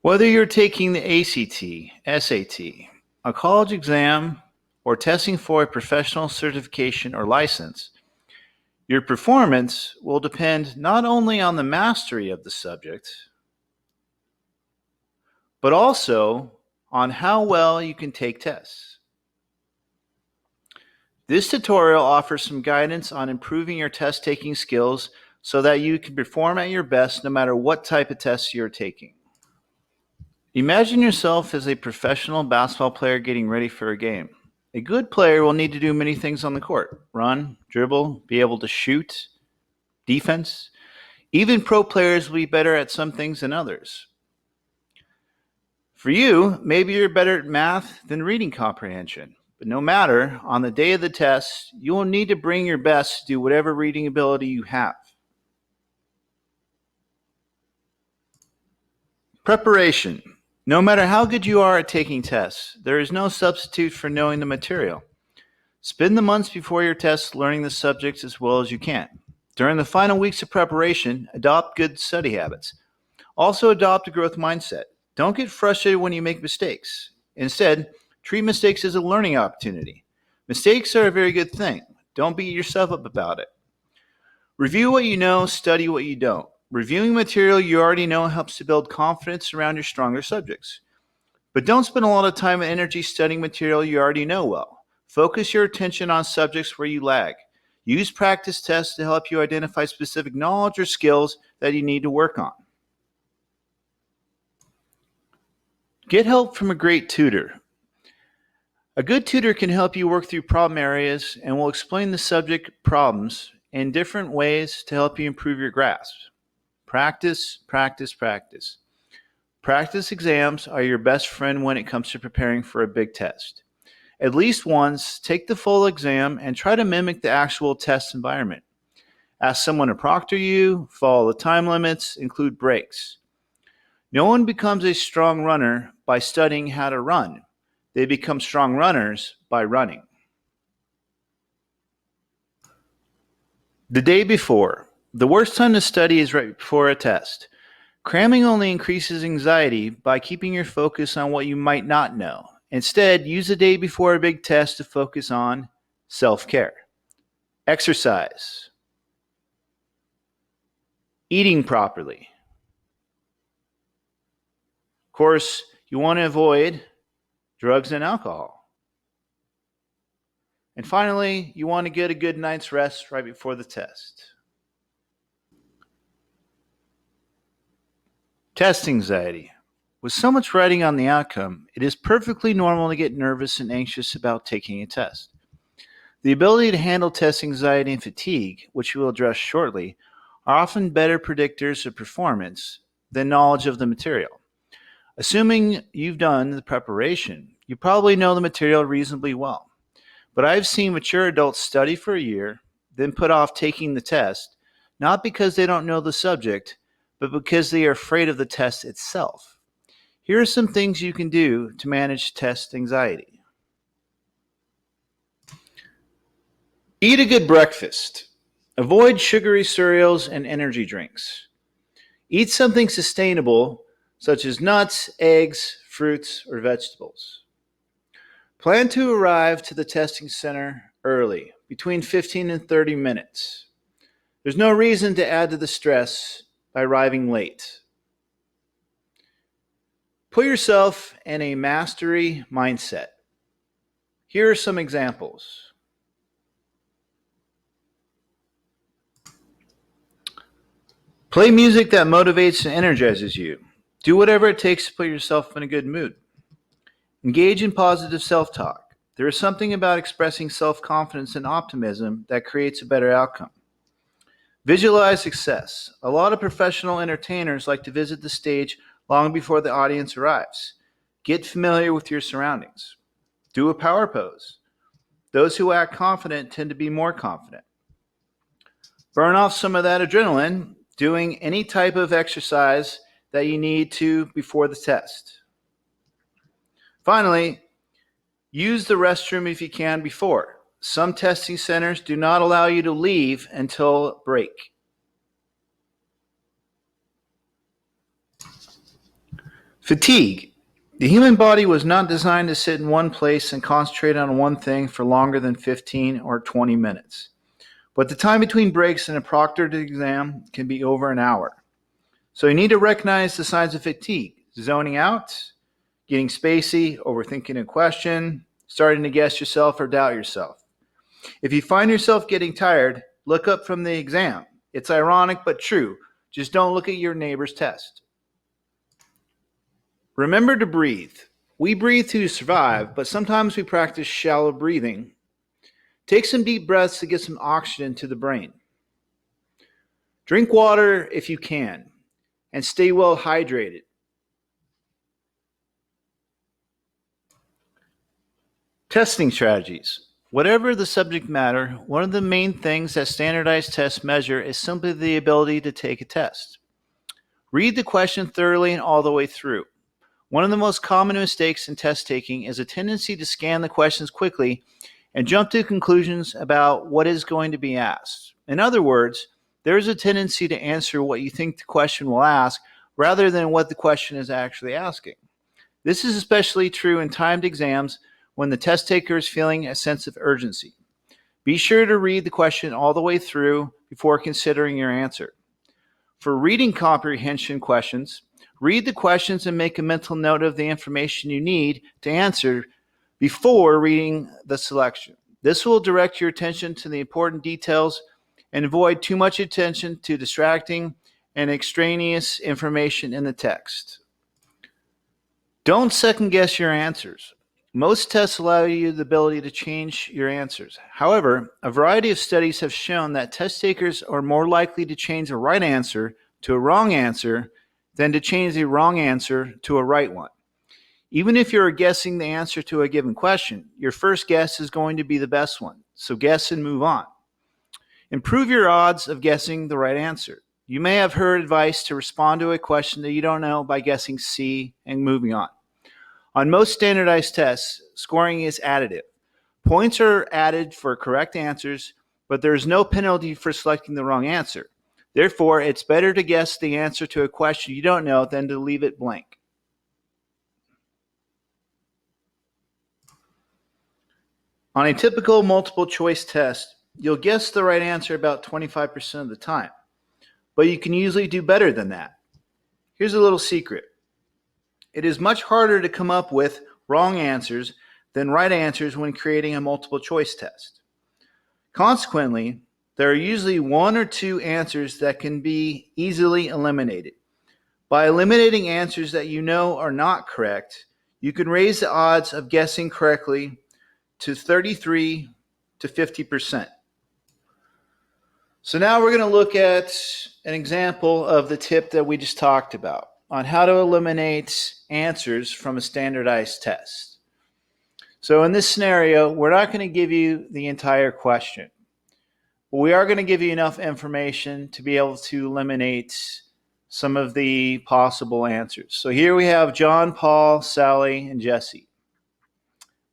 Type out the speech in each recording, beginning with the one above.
Whether you're taking the ACT, SAT, a college exam, or testing for a professional certification or license, your performance will depend not only on the mastery of the subject, but also on how well you can take tests. This tutorial offers some guidance on improving your test taking skills so that you can perform at your best no matter what type of tests you're taking. Imagine yourself as a professional basketball player getting ready for a game. A good player will need to do many things on the court: run, dribble, be able to shoot, defense. Even pro players will be better at some things than others. For you, maybe you're better at math than reading comprehension. But no matter, on the day of the test, you will need to bring your best to do whatever reading ability you have. Preparation. No matter how good you are at taking tests, there is no substitute for knowing the material. Spend the months before your tests learning the subjects as well as you can. During the final weeks of preparation, adopt good study habits. Also adopt a growth mindset. Don't get frustrated when you make mistakes. Instead, treat mistakes as a learning opportunity. Mistakes are a very good thing. Don't beat yourself up about it. Review what you know, study what you don't. Reviewing material you already know helps to build confidence around your stronger subjects. But don't spend a lot of time and energy studying material you already know well. Focus your attention on subjects where you lag. Use practice tests to help you identify specific knowledge or skills that you need to work on. Get help from a great tutor. A good tutor can help you work through problem areas and will explain the subject problems in different ways to help you improve your grasp. Practice, practice, practice. Practice exams are your best friend when it comes to preparing for a big test. At least once, take the full exam and try to mimic the actual test environment. Ask someone to proctor you, follow the time limits, include breaks. No one becomes a strong runner by studying how to run. They become strong runners by running. The day before. The worst time to study is right before a test. Cramming only increases anxiety by keeping your focus on what you might not know. Instead, use the day before a big test to focus on self-care. Exercise. Eating properly. Of course, you want to avoid drugs and alcohol. And finally, you want to get a good night's rest right before the test. Test anxiety. With so much writing on the outcome, it is perfectly normal to get nervous and anxious about taking a test. The ability to handle test anxiety and fatigue, which we will address shortly, are often better predictors of performance than knowledge of the material. Assuming you've done the preparation, you probably know the material reasonably well. But I've seen mature adults study for a year, then put off taking the test, not because they don't know the subject, but because they are afraid of the test itself. Here are some things you can do to manage test anxiety. Eat a good breakfast. Avoid sugary cereals and energy drinks. Eat something sustainable, such as nuts, eggs, fruits, or vegetables. Plan to arrive to the testing center early, between 15 and 30 minutes. There's no reason to add to the stress by arriving late. Put yourself in a mastery mindset. Here are some examples. Play music that motivates and energizes you. Do whatever it takes to put yourself in a good mood. Engage in positive self-talk. There is something about expressing self-confidence and optimism that creates a better outcome. Visualize success. A lot of professional entertainers like to visit the stage long before the audience arrives. Get familiar with your surroundings. Do a power pose. Those who act confident tend to be more confident. Burn off some of that adrenaline doing any type of exercise that you need to before the test. Finally, use the restroom if you can before. Some testing centers do not allow you to leave until break. Fatigue. The human body was not designed to sit in one place and concentrate on one thing for longer than 15 or 20 minutes. But the time between breaks in a proctored exam can be over an hour. So you need to recognize the signs of fatigue: zoning out, getting spacey, overthinking a question, starting to guess yourself or doubt yourself. If you find yourself getting tired, look up from the exam. It's ironic but true. Just don't look at your neighbor's test. Remember to breathe. We breathe to survive, but sometimes we practice shallow breathing. Take some deep breaths to get some oxygen to the brain. Drink water if you can, and stay well hydrated. Testing strategies. Whatever the subject matter, one of the main things that standardized tests measure is simply the ability to take a test. Read the question thoroughly and all the way through. One of the most common mistakes in test taking is a tendency to scan the questions quickly and jump to conclusions about what is going to be asked. In other words, there is a tendency to answer what you think the question will ask rather than what the question is actually asking. This is especially true in timed exams when the test taker is feeling a sense of urgency. Be sure to read the question all the way through before considering your answer. For reading comprehension questions, read the questions and make a mental note of the information you need to answer before reading the selection. This will direct your attention to the important details and avoid too much attention to distracting and extraneous information in the text. Don't second guess your answers. Most tests allow you the ability to change your answers. However, a variety of studies have shown that test takers are more likely to change a right answer to a wrong answer than to change a wrong answer to a right one. Even if you're guessing the answer to a given question, your first guess is going to be the best one, so guess and move on. Improve your odds of guessing the right answer. You may have heard advice to respond to a question that you don't know by guessing C and moving on. On most standardized tests, scoring is additive. Points are added for correct answers, but there is no penalty for selecting the wrong answer. Therefore, it's better to guess the answer to a question you don't know than to leave it blank. On a typical multiple choice test, you'll guess the right answer about 25% of the time, but you can usually do better than that. Here's a little secret. It is much harder to come up with wrong answers than right answers when creating a multiple choice test. Consequently, there are usually one or two answers that can be easily eliminated. By eliminating answers that you know are not correct, you can raise the odds of guessing correctly to 33 to 50%. So now we're going to look at an example of the tip that we just talked about on how to eliminate answers from a standardized test. So in this scenario, we're not going to give you the entire question, but we are going to give you enough information to be able to eliminate some of the possible answers. So here we have John, Paul, Sally, and Jesse.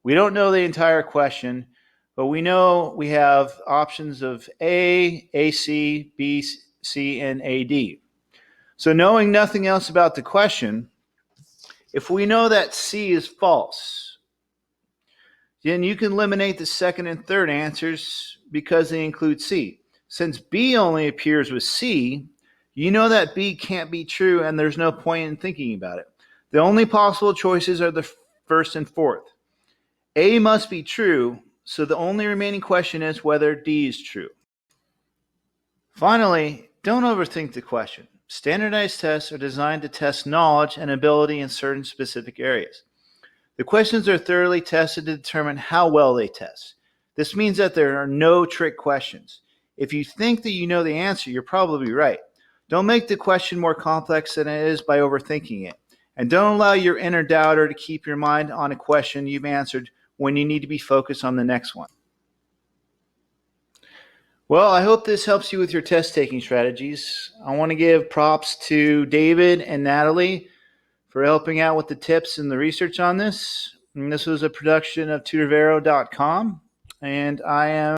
We don't know the entire question, but we know we have options of A, AC, B, C, and AD. So knowing nothing else about the question, if we know that C is false, then you can eliminate the second and third answers because they include C. Since B only appears with C, you know that B can't be true and there's no point in thinking about it. The only possible choices are the first and fourth. A must be true, so the only remaining question is whether D is true. Finally, don't overthink the question. Standardized tests are designed to test knowledge and ability in certain specific areas. The questions are thoroughly tested to determine how well they test. This means that there are no trick questions. If you think that you know the answer, you're probably right. Don't make the question more complex than it is by overthinking it. And don't allow your inner doubter to keep your mind on a question you've answered when you need to be focused on the next one. Well, I hope this helps you with your test-taking strategies. I want to give props to David and Natalie for helping out with the tips and the research on this. And this was a production of tutorvero.com, and I am